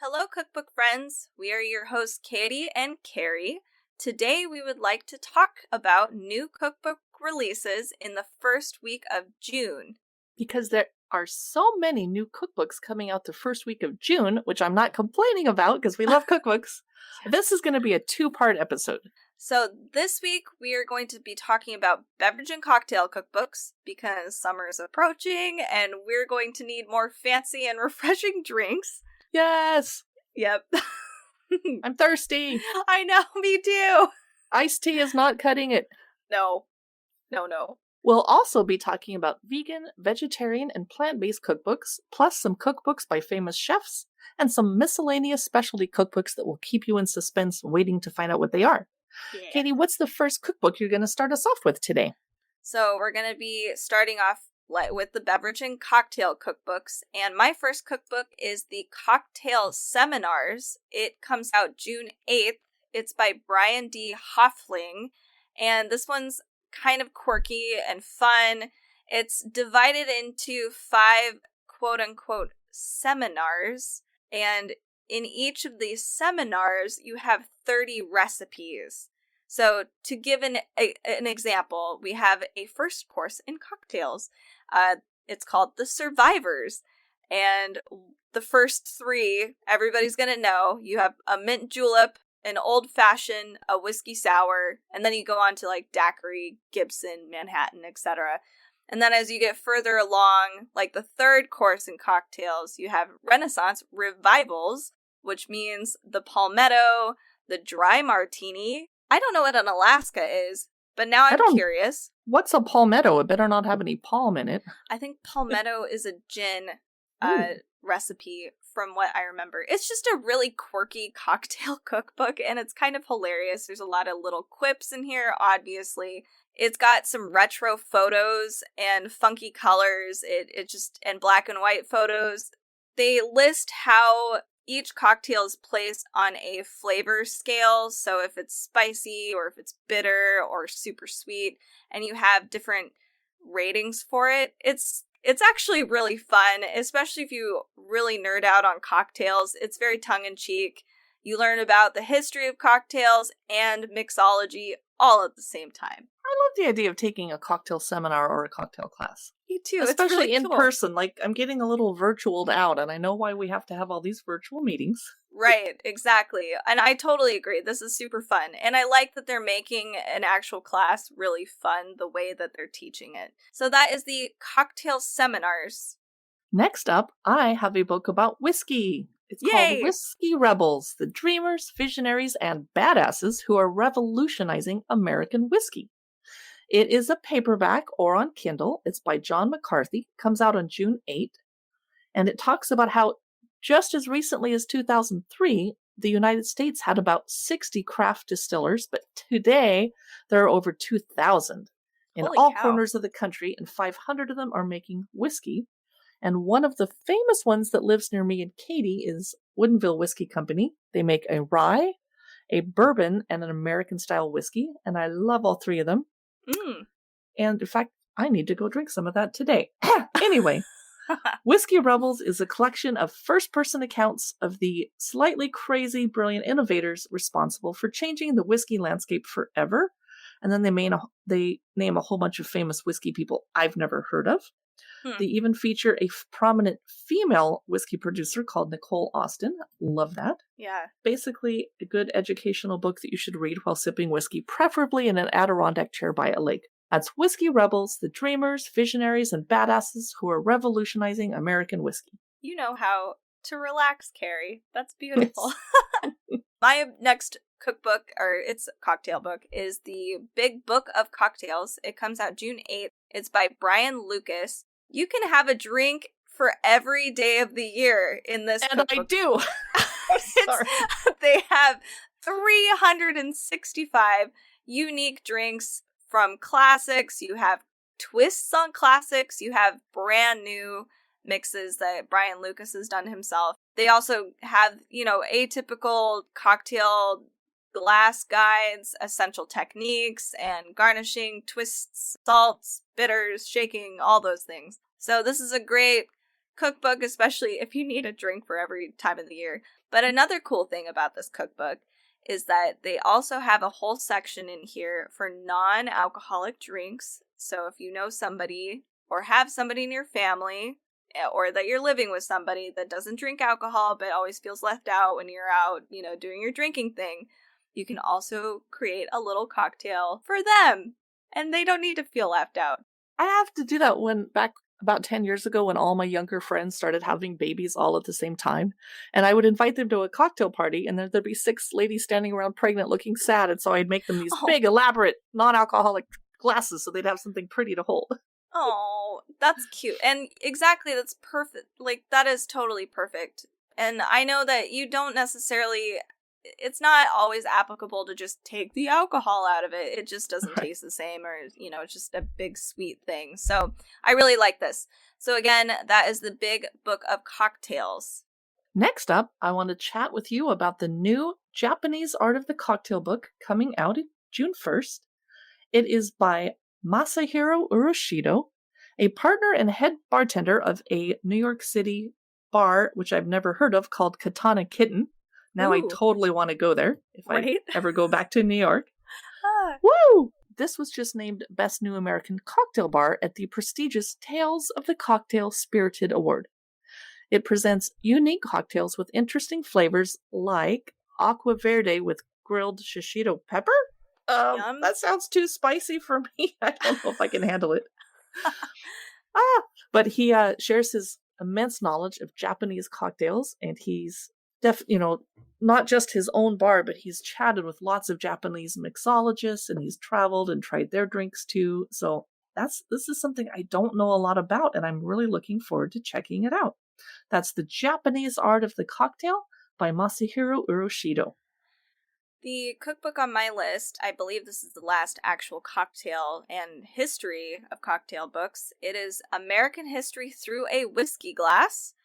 Hello, cookbook friends. We are your hosts, Katie and Carrie. Today, we would like to talk about new cookbook releases in the first week of June. Because there are so many new cookbooks coming out the first week of June, which I'm not complaining about because we love cookbooks. This is going to be a two-part episode. So this week, we are going to be talking about beverage and cocktail cookbooks because summer is approaching and we're going to need more fancy and refreshing drinks. Yes! Yep. I'm thirsty! I know, me too! Iced tea is not cutting it. No. We'll also be talking about vegan, vegetarian, and plant-based cookbooks, plus some cookbooks by famous chefs, and some miscellaneous specialty cookbooks that will keep you in suspense waiting to find out what they are. Yeah. Katie, what's the first cookbook you're going to start us off with today? So we're going to be starting off with the beverage and cocktail cookbooks, and my first cookbook is the Cocktail Seminars. It comes out June 8th. It's by Brian D. Hoffling, and this one's kind of quirky and fun. It's divided into 5 quote-unquote seminars, and in each of these seminars, you have 30 recipes. So to give an example, we have a first course in cocktails. It's called The Survivors, and the first 3, everybody's going to know. You have a mint julep, an old-fashioned, a whiskey sour, and then you go on to like daiquiri, Gibson, Manhattan, etc. And then as you get further along, like the third course in cocktails, you have Renaissance Revivals, which means the Palmetto, the Dry Martini. I don't know what an Alaska is, but now I'm curious. What's a palmetto? It better not have any palm in it. I think palmetto is a gin recipe from what I remember. It's just a really quirky cocktail cookbook, and it's kind of hilarious. There's a lot of little quips in here, obviously. It's got some retro photos and funky colors, and black and white photos. They list how each cocktail is placed on a flavor scale, so if it's spicy or if it's bitter or super sweet, and you have different ratings for it. It's actually really fun, especially if you really nerd out on cocktails. It's very tongue-in-cheek. You learn about the history of cocktails and mixology all at the same time. I love the idea of taking a cocktail seminar or a cocktail class. Me too. Especially really in cool. person. Like, I'm getting a little virtualed out, and I know why we have to have all these virtual meetings. Right, exactly. And I totally agree. This is super fun. And I like that they're making an actual class really fun the way that they're teaching it. So that is the Cocktail Seminars. Next up, I have a book about whiskey. It's called Whiskey Rebels, the Dreamers, Visionaries, and Badasses who are revolutionizing American whiskey. It is a paperback or on Kindle. It's by John McCarthy. Comes out on June 8th. And it talks about how just as recently as 2003, the United States had about 60 craft distillers, but today there are over 2,000 in all corners of the country, and 500 of them are making whiskey. And one of the famous ones that lives near me and Katie is Woodinville Whiskey Company. They make a rye, a bourbon, and an American-style whiskey, and I love all 3 of them. And in fact, I need to go drink some of that today. Anyway, Whiskey Rebels is a collection of first-person accounts of the slightly crazy, brilliant innovators responsible for changing the whiskey landscape forever. And then they name a whole bunch of famous whiskey people I've never heard of. They even feature a prominent female whiskey producer called Nicole Austin. Love that. Yeah. Basically, a good educational book that you should read while sipping whiskey, preferably in an Adirondack chair by a lake. That's Whiskey Rebels, the Dreamers, Visionaries, and Badasses who are revolutionizing American whiskey. You know how to relax, Carrie. That's beautiful. My next cookbook, or it's a cocktail book, is the Big Book of Cocktails. It comes out June 8th. It's by Brian Lucas. You can have a drink for every day of the year in this cookbook. And I do. Sorry. They have 365 unique drinks from classics. You have twists on classics. You have brand new mixes that Brian Lucas has done himself. They also have, atypical cocktail glass guides, essential techniques, and garnishing, twists, salts, bitters, shaking, all those things. So this is a great cookbook, especially if you need a drink for every time of the year. But another cool thing about this cookbook is that they also have a whole section in here for non-alcoholic drinks. So if you know somebody or have somebody in your family, or that you're living with somebody that doesn't drink alcohol but always feels left out when you're out, doing your drinking thing, you can also create a little cocktail for them. And they don't need to feel left out. I have to do that back about 10 years ago when all my younger friends started having babies all at the same time. And I would invite them to a cocktail party, and then there'd be 6 ladies standing around pregnant looking sad. And so I'd make them these big, elaborate, non-alcoholic glasses so they'd have something pretty to hold. Oh, that's cute. And exactly, that's perfect. Like, that is totally perfect. And I know that you don't necessarily, it's not always applicable to just take the alcohol out of it. It just doesn't taste the same, or, it's just a big sweet thing. So I really like this. So again, that is the Big Book of Cocktails. Next up, I want to chat with you about the new Japanese Art of the Cocktail book coming out June 1st. It is by Masahiro Uroshido, a partner and head bartender of a New York City bar, which I've never heard of, called Katana Kitten. Now I totally want to go there if I ever go back to New York. Woo! This was just named Best New American Cocktail Bar at the prestigious Tales of the Cocktail Spirited Award. It presents unique cocktails with interesting flavors like Aqua Verde with grilled shishito pepper? That sounds too spicy for me. I don't know if I can handle it. But he shares his immense knowledge of Japanese cocktails, and he's not just his own bar, but he's chatted with lots of Japanese mixologists, and he's traveled and tried their drinks too. So this is something I don't know a lot about, and I'm really looking forward to checking it out. That's The Japanese Art of the Cocktail by Masahiro Uroshido. The cookbook on my list, I believe this is the last actual cocktail and history of cocktail books. It is American History Through a Whiskey Glass: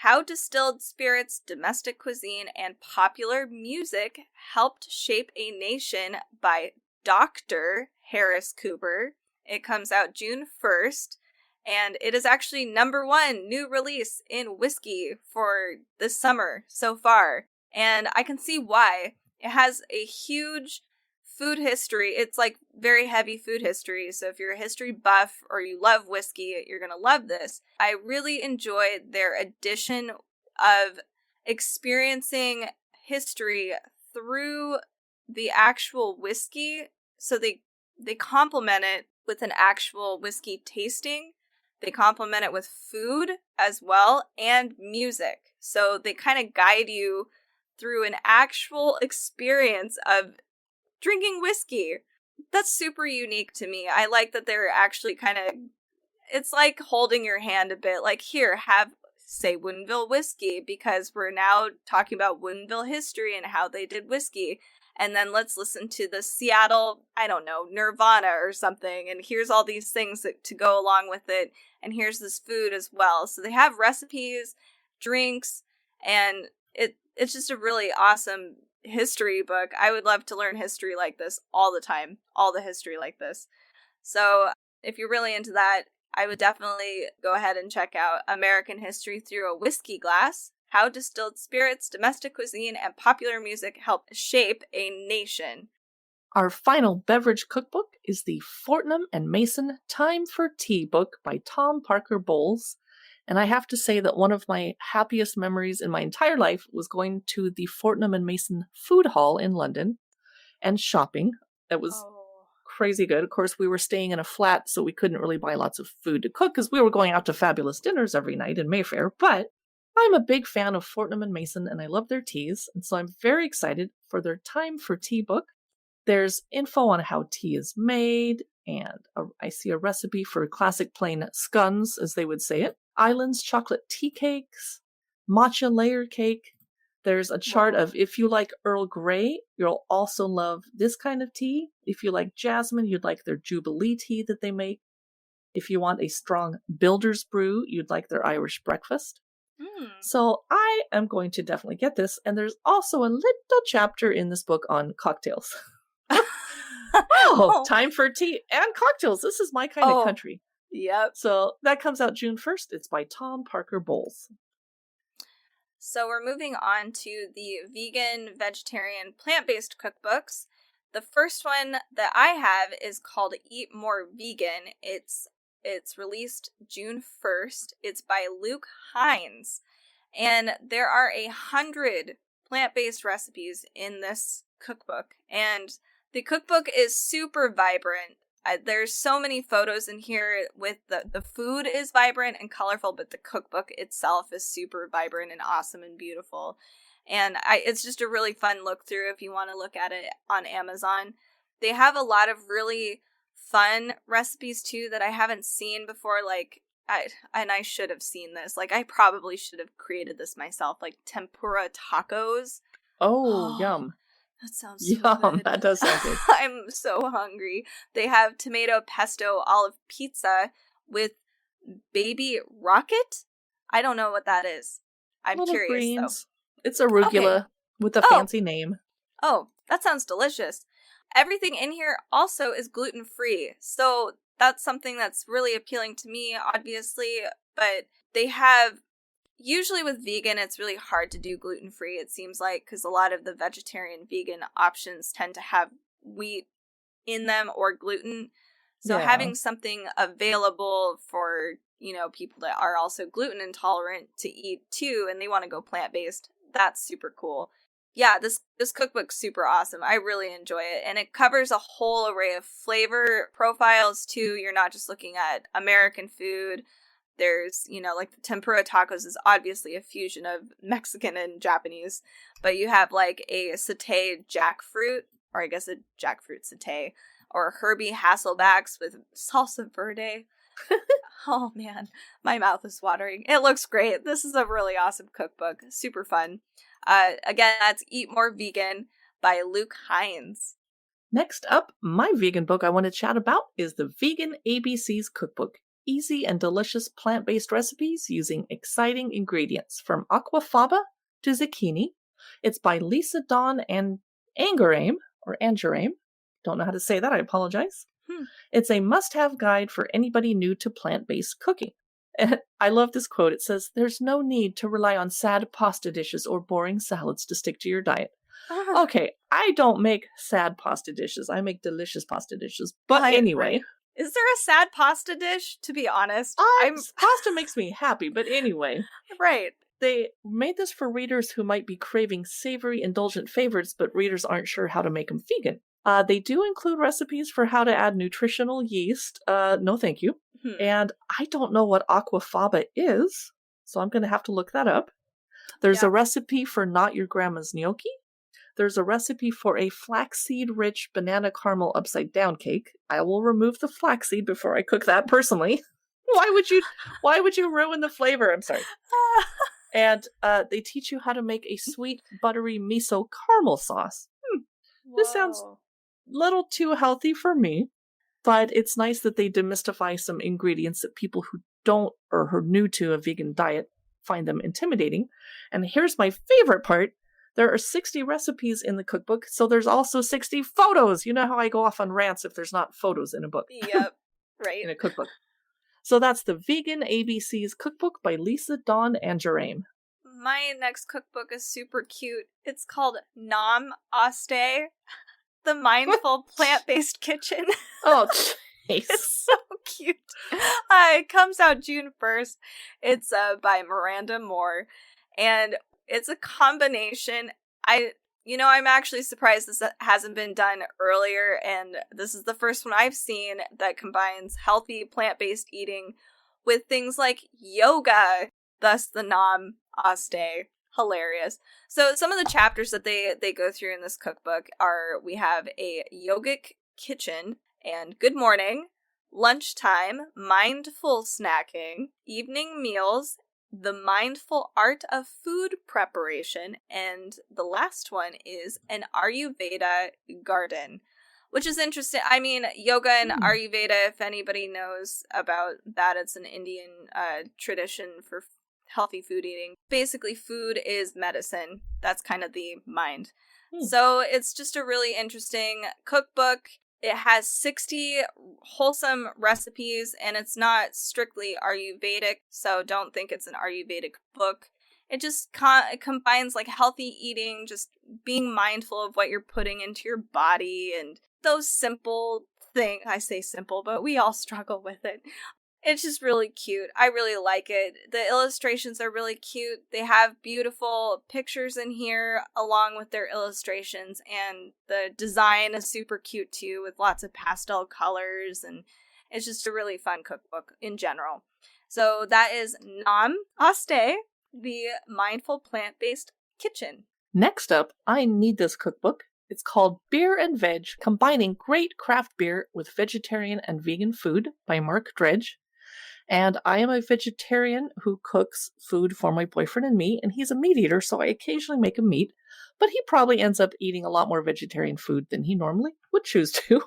How Distilled Spirits, Domestic Cuisine, and Popular Music Helped Shape a Nation by Dr. Harris Cooper. It comes out June 1st, and it is actually #1 new release in whiskey for this summer so far. And I can see why. It has a huge food history. It's like very heavy food history. So if you're a history buff or you love whiskey, you're going to love this. I really enjoyed their addition of experiencing history through the actual whiskey. So they complement it with an actual whiskey tasting. They complement it with food as well, and music. So they kind of guide you through an actual experience of drinking whiskey. That's super unique to me. I like that they're actually it's like holding your hand a bit. Like, here, say Woodinville whiskey, because we're now talking about Woodinville history and how they did whiskey. And then let's listen to the Seattle, Nirvana or something. And here's all these things to go along with it. And here's this food as well. So they have recipes, drinks, and it's just a really awesome history book. I would love to learn history like this all the time. All the history like this. So if you're really into that, I would definitely go ahead and check out American History Through a Whiskey Glass: How Distilled Spirits, Domestic Cuisine, and Popular Music Helped Shape a Nation. Our final beverage cookbook is the Fortnum and Mason Time for Tea book by Tom Parker Bowles. And I have to say that one of my happiest memories in my entire life was going to the Fortnum and Mason food hall in London and shopping. It was crazy good. Of course, we were staying in a flat, so we couldn't really buy lots of food to cook because we were going out to fabulous dinners every night in Mayfair. But I'm a big fan of Fortnum and Mason, and I love their teas. And so I'm very excited for their Time for Tea book. There's info on how tea is made, and I see a recipe for classic plain scones, as they would say it. Islands chocolate tea cakes, matcha layer cake. There's a chart of, if you like Earl Grey, you'll also love this kind of tea. If you like jasmine, you'd like their Jubilee tea that they make. If you want a strong builder's brew, you'd like their Irish breakfast. So I am going to definitely get this. And there's also a little chapter in this book on cocktails. Time for tea and cocktails. This is my kind of country. Yep. So that comes out June 1st. It's by Tom Parker Bowles. So we're moving on to the vegan, vegetarian, plant-based cookbooks. The first one that I have is called Eat More Vegan. It's released June 1st. It's by Luke Hines. And there are 100 plant-based recipes in this cookbook. And the cookbook is super vibrant. There's so many photos in here with the food is vibrant and colorful, but the cookbook itself is super vibrant and awesome and beautiful. And it's just a really fun look through if you want to look at it on Amazon. They have a lot of really fun recipes too that I haven't seen before, like I should have seen this. Like, I probably should have created this myself, like tempura tacos. Oh, yum. That sounds so yum. good. That does sound good. I'm so hungry. They have tomato pesto olive pizza with baby rocket. I don't know what that is. I'm Little curious greens. though. It's arugula with a fancy name. Oh, that sounds delicious. Everything in here also is gluten-free. So that's something that's really appealing to me, obviously. But they have, usually with vegan, it's really hard to do gluten-free, it seems like, because a lot of the vegetarian vegan options tend to have wheat in them or gluten. So having something available for, people that are also gluten intolerant to eat too, and they want to go plant-based, that's super cool. Yeah, this cookbook's super awesome. I really enjoy it. And it covers a whole array of flavor profiles too. You're not just looking at American food. There's, like the tempura tacos is obviously a fusion of Mexican and Japanese. But you have like a sauté jackfruit, or I guess a jackfruit sauté, or Herbie Hasselbacks with salsa verde. Oh man, my mouth is watering. It looks great. This is a really awesome cookbook. Super fun. Again, that's Eat More Vegan by Luke Hines. Next up, my vegan book I want to chat about is the Vegan ABCs Cookbook. Easy and delicious plant-based recipes using exciting ingredients from aquafaba to zucchini. It's by Lisa Dawn and Angeraim. Don't know how to say that, I apologize. It's a must-have guide for anybody new to plant-based cooking. I love this quote. It says, "There's no need to rely on sad pasta dishes or boring salads to stick to your diet." Okay, I don't make sad pasta dishes. I make delicious pasta dishes. But anyway. Right. Is there a sad pasta dish, to be honest? Pasta makes me happy, but anyway. Right. They made this for readers who might be craving savory, indulgent favorites, but readers aren't sure how to make them vegan. They do include recipes for how to add nutritional yeast. No thank you. And I don't know what aquafaba is, so I'm going to have to look that up. There's a recipe for not your grandma's gnocchi. There's a recipe for a flaxseed-rich banana caramel upside-down cake. I will remove the flaxseed before I cook that personally. Why would you ruin the flavor? I'm sorry. And they teach you how to make a sweet, buttery miso caramel sauce. This sounds a little too healthy for me, but it's nice that they demystify some ingredients that people who don't or who are new to a vegan diet find them intimidating. And here's my favorite part. There are 60 recipes in the cookbook, so there's also 60 photos. You know how I go off on rants if there's not photos in a book. Yep, right. In a cookbook. So that's the Vegan ABCs Cookbook by Lisa Dawn Angeraim. My next cookbook is super cute. It's called Nam Aste, the Mindful Plant-Based Kitchen. Oh, jeez. It's so cute. It comes out June 1st. It's by Miranda Moore. And it's a combination. I'm actually surprised this hasn't been done earlier, and this is the first one I've seen that combines healthy plant-based eating with things like yoga, thus the Nam Aste. Hilarious. So some of the chapters that they go through in this cookbook are, we have a yogic kitchen and good morning, lunchtime, mindful snacking, evening meals, the mindful art of food preparation, and the last one is an Ayurveda garden, which is interesting. I mean, yoga and Ayurveda, if anybody knows about that, it's an Indian tradition for healthy food eating. Basically, food is medicine. That's kind of the mind. So it's just a really interesting cookbook. It has 60 wholesome recipes, and it's not strictly Ayurvedic, so don't think it's an Ayurvedic book. It just it combines like healthy eating, just being mindful of what you're putting into your body, and those simple things. I say simple, but we all struggle with it. It's just really cute. I really like it. The illustrations are really cute. They have beautiful pictures in here along with their illustrations, and the design is super cute too with lots of pastel colors, and it's just a really fun cookbook in general. So that is Nam Aste, the Mindful Plant-Based Kitchen. Next up, I need this cookbook. It's called Beer and Veg, Combining Great Craft Beer with Vegetarian and Vegan Food by Mark Dredge. And I am a vegetarian who cooks food for my boyfriend and me, and he's a meat eater, so I occasionally make him meat, but he probably ends up eating a lot more vegetarian food than he normally would choose to.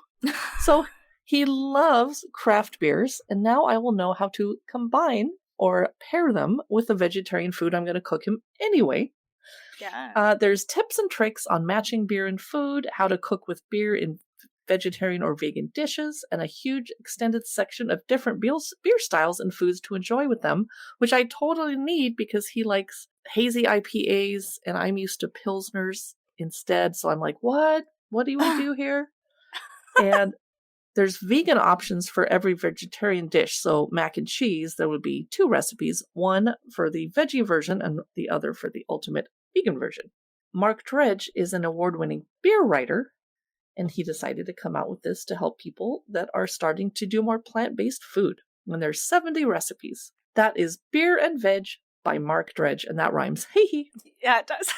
So he loves craft beers, and now I will know how to combine or pair them with the vegetarian food I'm going to cook him anyway. Yeah. There's tips and tricks on matching beer and food, how to cook with beer in vegetarian or vegan dishes, and a huge extended section of different beer styles and foods to enjoy with them, which I totally need because he likes hazy IPAs and I'm used to Pilsners instead. So I'm like, what do we do here? And there's vegan options for every vegetarian dish. So mac and cheese, there would be 2 recipes, one for the veggie version and the other for the ultimate vegan version. Mark Dredge is an award-winning beer writer, and he decided to come out with this to help people that are starting to do more plant-based food. And there's 70 recipes. That is Beer and Veg by Mark Dredge, and that rhymes. Hee. Yeah, it does.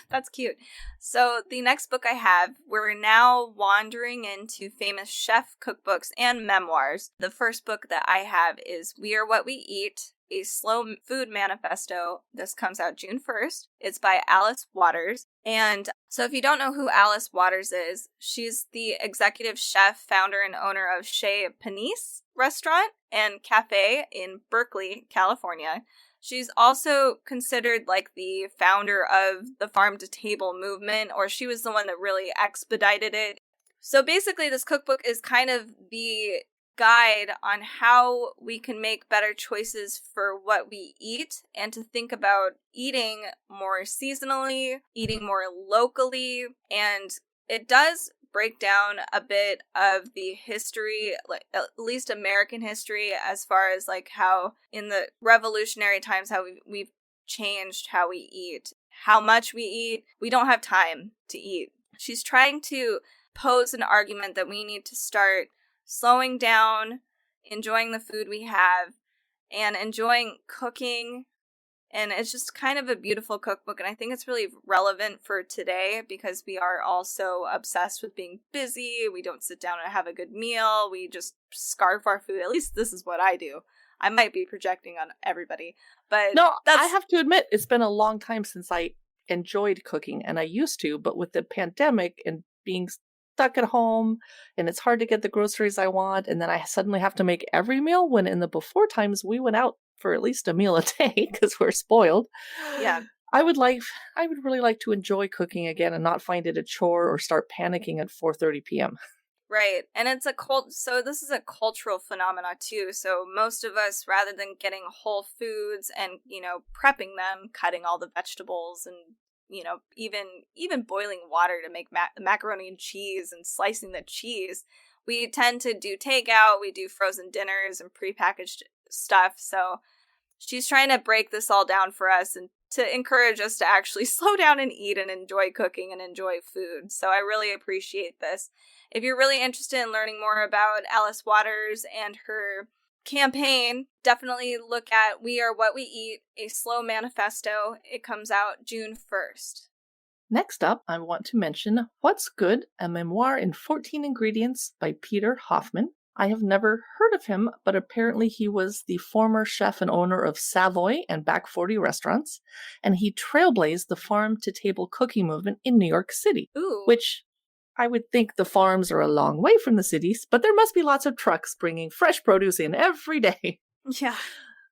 That's cute. So the next book I have, we're now wandering into famous chef cookbooks and memoirs. The first book that I have is We Are What We Eat, a slow food manifesto. This comes out June 1st. It's by Alice Waters. And so if you don't know who Alice Waters is, she's the executive chef, founder, and owner of Chez Panisse restaurant and cafe in Berkeley, California. She's also considered like the founder of the farm to table movement, or she was the one that really expedited it. So basically this cookbook is kind of the guide on how we can make better choices for what we eat and to think about eating more seasonally, eating more locally, and it does break down a bit of the history, like at least American history, as far as like how in the revolutionary times how we've changed how we eat, how much we eat. We don't have time to eat. She's trying to pose an argument that we need to start slowing down, enjoying the food we have, and enjoying cooking. And it's just kind of a beautiful cookbook, and I think it's really relevant for today because we are all so obsessed with being busy. We don't sit down and have a good meal. We just scarf our food. At least this is what I do. I might be projecting on everybody, but no, I have to admit, it's been a long time since I enjoyed cooking, and I used to, but with the pandemic and being stuck at home, and it's hard to get the groceries I want, and then I suddenly have to make every meal, when in the before times we went out for at least a meal a day because we're spoiled. Yeah. I would really like to enjoy cooking again and not find it a chore or start panicking at 4:30 p.m. Right. And it's so this is a cultural phenomena too. So most of us, rather than getting whole foods and, prepping them, cutting all the vegetables and, even boiling water to make macaroni and cheese and slicing the cheese, we tend to do takeout, we do frozen dinners and prepackaged stuff. So she's trying to break this all down for us and to encourage us to actually slow down and eat and enjoy cooking and enjoy food. So I really appreciate this. If you're really interested in learning more about Alice Waters and her campaign, definitely look at We Are What We Eat, a slow manifesto. It comes out June 1st. Next up, I want to mention What's Good, a memoir in 14 ingredients by Peter Hoffman. I have never heard of him, but apparently he was the former chef and owner of Savoy and Back 40 restaurants, and he trailblazed the farm-to-table cooking movement in New York City. Ooh. Which I would think the farms are a long way from the cities, but there must be lots of trucks bringing fresh produce in every day. Yeah.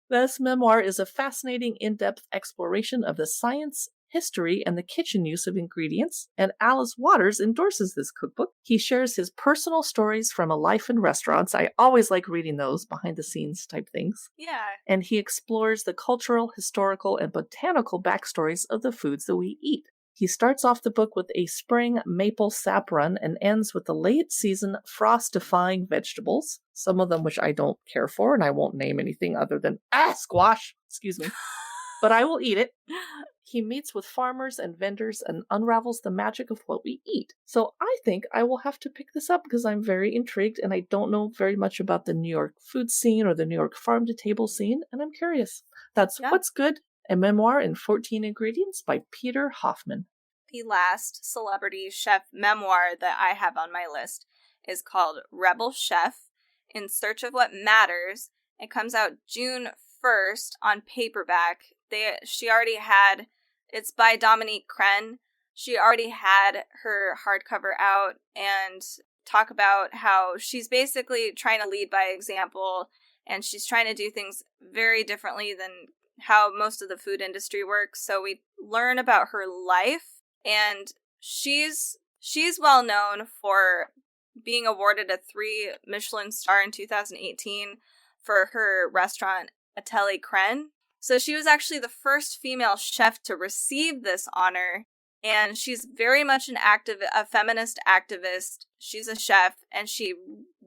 This memoir is a fascinating, in-depth exploration of the science history, and the kitchen use of ingredients, and Alice Waters endorses this cookbook. He shares his personal stories from a life in restaurants. I always like reading those behind-the-scenes type things. Yeah. And he explores the cultural, historical, and botanical backstories of the foods that we eat. He starts off the book with a spring maple sap run and ends with the late-season frost-defying vegetables, some of them which I don't care for, and I won't name anything other than, squash! Excuse me. But I will eat it. He meets with farmers and vendors and unravels the magic of what we eat. So I think I will have to pick this up because I'm very intrigued and I don't know very much about the New York food scene or the New York farm-to-table scene, and I'm curious. That's What's Good? A Memoir in 14 Ingredients by Peter Hoffman. The last celebrity chef memoir that I have on my list is called Rebel Chef, In Search of What Matters. It comes out June 1st on paperback. It's by Dominique Crenn. She already had her hardcover out and talk about how she's basically trying to lead by example, and she's trying to do things very differently than how most of the food industry works. So we learn about her life, and she's well known for being awarded a 3 Michelin star in 2018 for her restaurant Atelier Crenn. So she was actually the first female chef to receive this honor, and she's very much a feminist activist. She's a chef, and she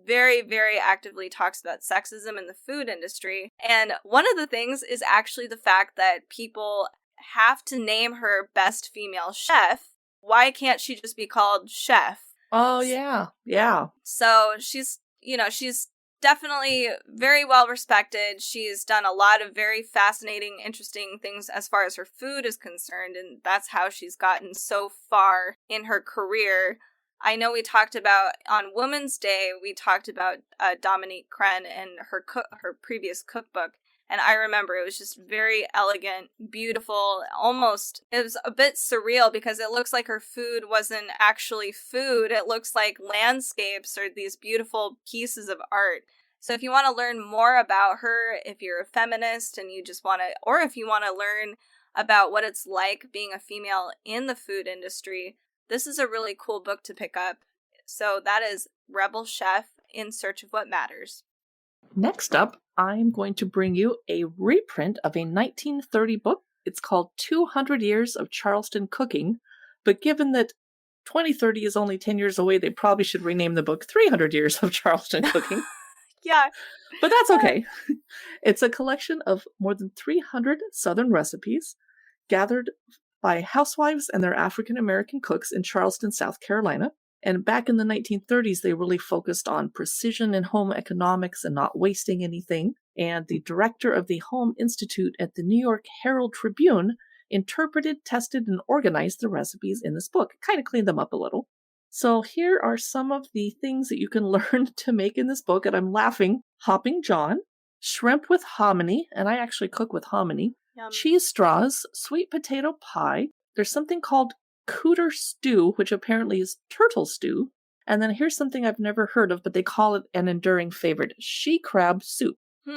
very, very actively talks about sexism in the food industry. And one of the things is actually the fact that people have to name her best female chef. Why can't she just be called chef? Oh, yeah. Yeah. So she's definitely very well respected. She's done a lot of very fascinating, interesting things as far as her food is concerned, and that's how she's gotten so far in her career. I know we talked about, on Women's Day, we talked about Dominique Crenn and her previous cookbook, and I remember it was just very elegant, beautiful, almost, it was a bit surreal because it looks like her food wasn't actually food. It looks like landscapes or these beautiful pieces of art. So if you want to learn more about her, if you're a feminist and you just want to, or if you want to learn about what it's like being a female in the food industry, this is a really cool book to pick up. So that is Rebel Chef, In Search of What Matters. Next up, I'm going to bring you a reprint of a 1930 book. It's called 200 Years of Charleston Cooking, but given that 2030 is only 10 years away, they probably should rename the book 300 Years of Charleston Cooking. Yeah. But that's okay. It's a collection of more than 300 Southern recipes gathered by housewives and their African-American cooks in Charleston, South Carolina. And back in the 1930s, they really focused on precision in home economics and not wasting anything. And the director of the Home Institute at the New York Herald Tribune interpreted, tested, and organized the recipes in this book, kind of cleaned them up a little. So here are some of the things that you can learn to make in this book, and I'm laughing. Hopping John, shrimp with hominy, and I actually cook with hominy, Yum. Cheese straws, sweet potato pie. There's something called cooter stew, which apparently is turtle stew. And then here's something I've never heard of, but they call it an enduring favorite, she crab soup.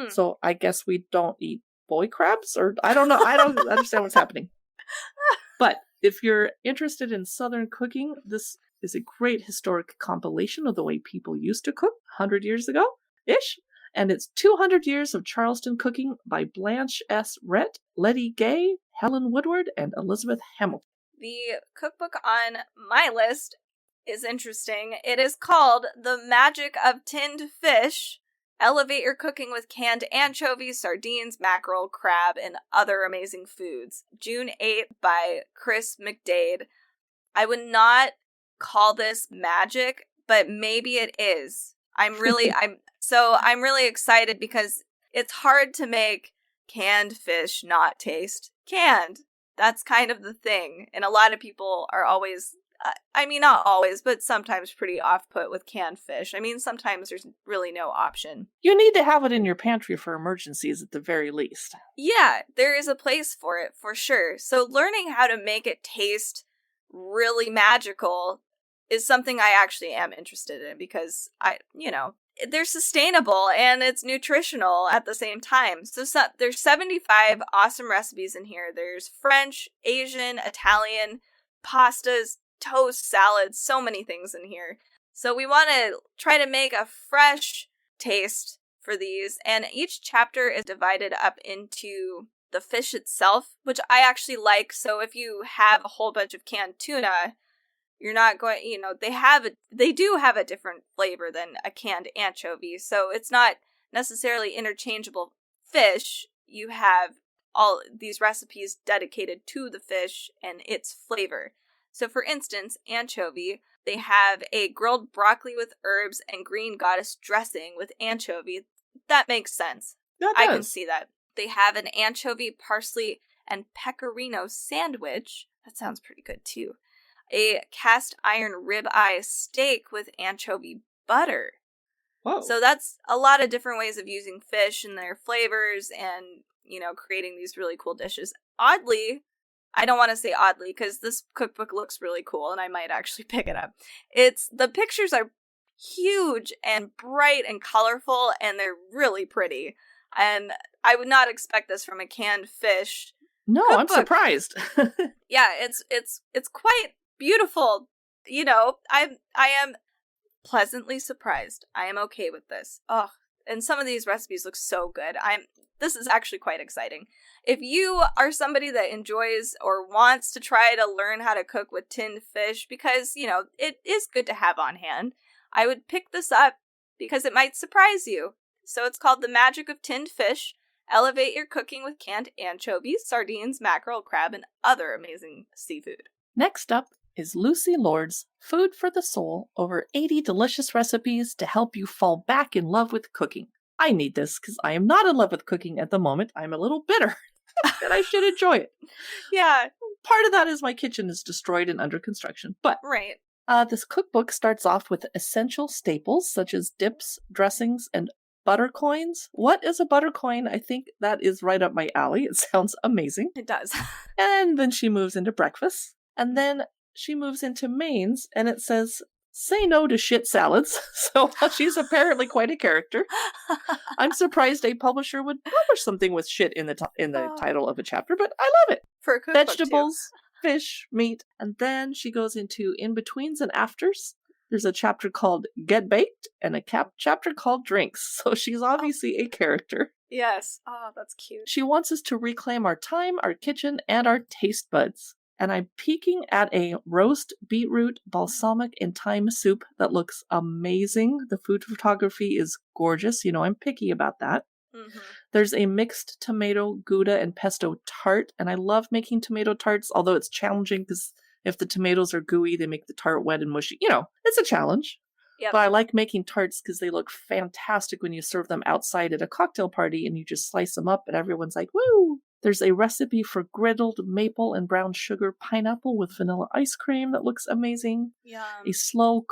So I guess we don't eat boy crabs, or I don't know. I don't understand what's happening. But if you're interested in Southern cooking, this is a great historic compilation of the way people used to cook 100 years ago-ish. And it's 200 Years of Charleston Cooking by Blanche S. Rhett, Letty Gay, Helen Woodward, and Elizabeth Hamilton. The cookbook on my list is interesting. It is called The Magic of Tinned Fish. Elevate your cooking with canned anchovies, sardines, mackerel, crab, and other amazing foods. June 8th by Chris McDade. I would not call this magic, but maybe it is. I'm really excited because it's hard to make canned fish not taste canned. That's kind of the thing. And a lot of people are always, not always, but sometimes pretty off-put with canned fish. Sometimes there's really no option. You need to have it in your pantry for emergencies at the very least. Yeah, there is a place for it, for sure. So learning how to make it taste really magical is something I actually am interested in because they're sustainable and it's nutritional at the same time. So there's 75 awesome recipes in here. There's French, Asian, Italian, pastas, toast, salads, so many things in here. So we want to try to make a fresh taste for these, and each chapter is divided up into the fish itself, which I actually like. So if you have a whole bunch of canned tuna, you're not going, they do have a different flavor than a canned anchovy, so it's not necessarily interchangeable fish. You have all these recipes dedicated to the fish and its flavor. So for instance, anchovy, they have a grilled broccoli with herbs and green goddess dressing with anchovy. That makes sense. I can see that. They have an anchovy, parsley, and pecorino sandwich. That sounds pretty good too. A cast iron ribeye steak with anchovy butter. Whoa. So that's a lot of different ways of using fish and their flavors and, creating these really cool dishes. Oddly, I don't want to say oddly because this cookbook looks really cool and I might actually pick it up. The pictures are huge and bright and colorful and they're really pretty. And I would not expect this from a canned fish. No, cookbook. I'm surprised. Yeah, it's quite beautiful. I am pleasantly surprised. I am okay with this. Oh, and some of these recipes look so good. This is actually quite exciting. If you are somebody that enjoys or wants to try to learn how to cook with tinned fish, because, it is good to have on hand, I would pick this up because it might surprise you. So it's called The Magic of Tinned Fish. Elevate your cooking with canned anchovies, sardines, mackerel, crab, and other amazing seafood. Next up is Lucy Lord's Food for the Soul, over 80 delicious recipes to help you fall back in love with cooking. I need this because I am not in love with cooking at the moment. I'm a little bitter and I should enjoy it. Yeah. Part of that is my kitchen is destroyed and under construction. But right. This cookbook starts off with essential staples such as dips, dressings, and butter coins. What is a butter coin? I think that is right up my alley. It sounds amazing. It does. And then she moves into breakfast. And then she moves into mains, and it says, say no to shit salads. So she's apparently quite a character. I'm surprised a publisher would publish something with shit in the title of a chapter, but I love it. For a cookbook, vegetables, fish, meat. And then she goes into in-betweens and afters. There's a chapter called Get Baked and a chapter called Drinks. So she's obviously a character. Yes. Oh, that's cute. She wants us to reclaim our time, our kitchen, and our taste buds. And I'm peeking at a roast beetroot balsamic and thyme soup that looks amazing. The food photography is gorgeous. I'm picky about that. Mm-hmm. There's a mixed tomato, Gouda, and pesto tart. And I love making tomato tarts, although it's challenging because if the tomatoes are gooey, they make the tart wet and mushy. It's a challenge. Yep. But I like making tarts because they look fantastic when you serve them outside at a cocktail party and you just slice them up and everyone's like, woo! There's a recipe for griddled maple and brown sugar pineapple with vanilla ice cream that looks amazing. Yum. A slow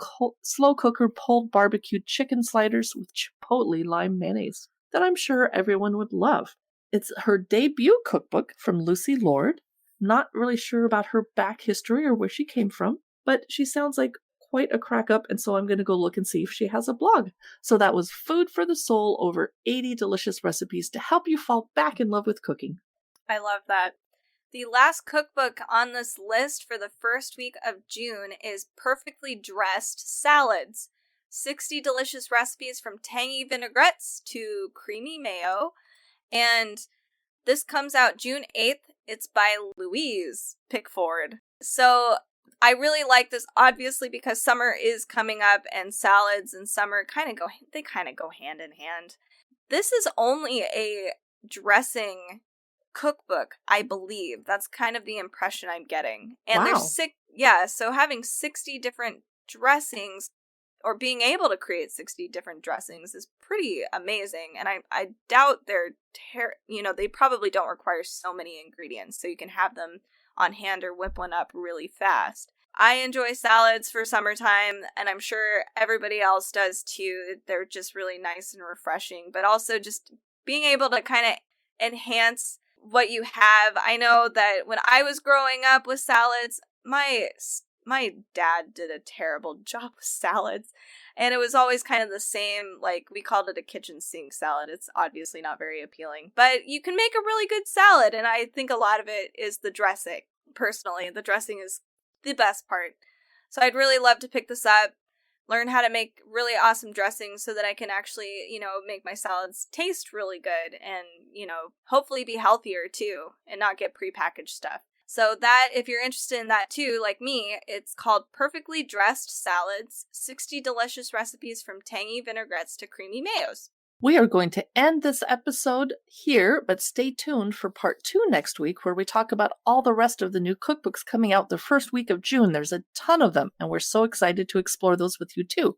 cooker pulled barbecued chicken sliders with chipotle lime mayonnaise that I'm sure everyone would love. It's her debut cookbook from Lucy Lord. Not really sure about her back history or where she came from, but she sounds like quite a crack up, and so I'm going to go look and see if she has a blog. So that was Food for the Soul, over 80 delicious recipes to help you fall back in love with cooking. I love that. The last cookbook on this list for the first week of June is Perfectly Dressed Salads. 60 delicious recipes from tangy vinaigrettes to creamy mayo. And this comes out June 8th. It's by Louise Pickford. So I really like this, obviously, because summer is coming up and salads and summer kind of go hand in hand. This is only a dressing cookbook, I believe. That's kind of the impression I'm getting. And wow. So having 60 different dressings, or being able to create 60 different dressings, is pretty amazing. And I doubt they probably don't require so many ingredients, so you can have them on hand or whip one up really fast. I enjoy salads for summertime, and I'm sure everybody else does too. They're just really nice and refreshing, but also just being able to kind of enhance what you have. I know that when I was growing up with salads, my my dad did a terrible job with salads. And it was always kind of the same, like, we called it a kitchen sink salad. It's obviously not very appealing. But you can make a really good salad, and I think a lot of it is the dressing. Personally, the dressing is the best part. So I'd really love to pick this up, learn how to make really awesome dressings so that I can actually, make my salads taste really good and, hopefully be healthier too and not get prepackaged stuff. So that, if you're interested in that too, like me, it's called Perfectly Dressed Salads, 60 Delicious Recipes from Tangy Vinaigrettes to Creamy Mayos. We are going to end this episode here, but stay tuned for part 2 next week, where we talk about all the rest of the new cookbooks coming out the first week of June. There's a ton of them, and we're so excited to explore those with you too.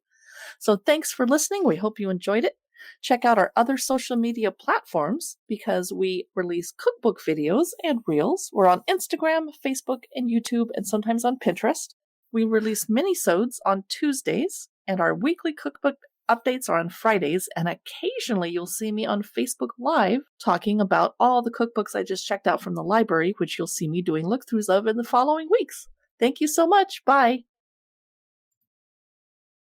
So thanks for listening. We hope you enjoyed it. Check out our other social media platforms because we release cookbook videos and reels. We're on Instagram, Facebook, and YouTube, and sometimes on Pinterest. We release mini-sodes on Tuesdays, and our weekly cookbook updates are on Fridays, and occasionally you'll see me on Facebook Live talking about all the cookbooks I just checked out from the library, which you'll see me doing look-throughs of in the following weeks. Thank you so much. Bye.